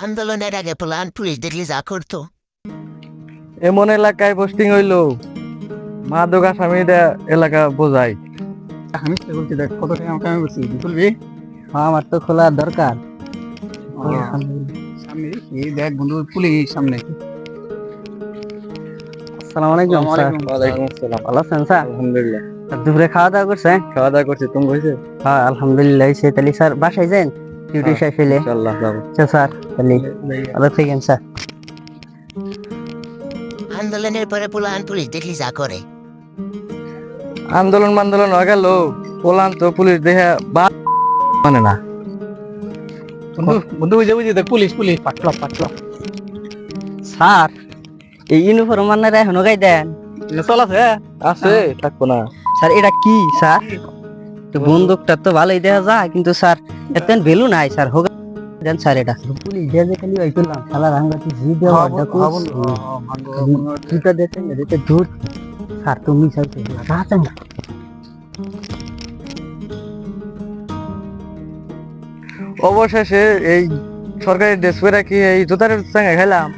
আন্দোলনের আগে plan police দেখলে যা করতো। এমন এলাকায় পোস্টিং হইলো মাদক আসামিরা এলাকা বোঝায়। আমি তো বলছি দেখ কত টাকা কামাই করছি তুলবি। হ্যাঁ আমার তো খোলা দরকার। সামনে এই দেখ বন্ধু পুলিশ সামনে। আসসালামু আলাইকুম স্যার। ওয়ালাইকুম আসসালাম। ভালো আছেন স্যার? আলহামদুলিল্লাহ। দুপুরে খাওয়া দাওয়া করছেন? খাওয়া দাওয়া করছি, তুমি হয়েছে? হ্যাঁ আলহামদুলিল্লাহ। সে তাহলে স্যার বাসায় যান ডিউটি শেষ হইলে। ইনশাআল্লাহ যাবো। আচ্ছা স্যার তাহলে ভালো থাকেন স্যার। আন্দোলনের পরে প্লান পুলিশ দেখলে যা করে। আন্দোলন মান্দোলন হয়ে গেল, পোলান তো পুলিশ দেখে মানে না। বন্ধু বন্ধু বুঝে বুঝে দেখ police police Patlu Patlu. Sir এই ইউনিফর্ম মান্নারা এখনো গাই দেন? চল আছে আছে থাকবো না। স্যার এটা কি স্যার? তো বন্দুকটা তো ভালোই দেখা যায় কিন্তু স্যার এত ভ্যালু নাই স্যার। হোক দেন স্যার এটা পুলিশ দিয়ে যে খালি ওই করলাম শালা রাঙ্গাটি জি দেওয়া কিটা দেখেন এটা দূর। স্যার তুমি স্যার রাতেন না। অবশেষে এই সরকারি ড্রেস পরে কি এই জুতার চাঙ্গা খাইলাম।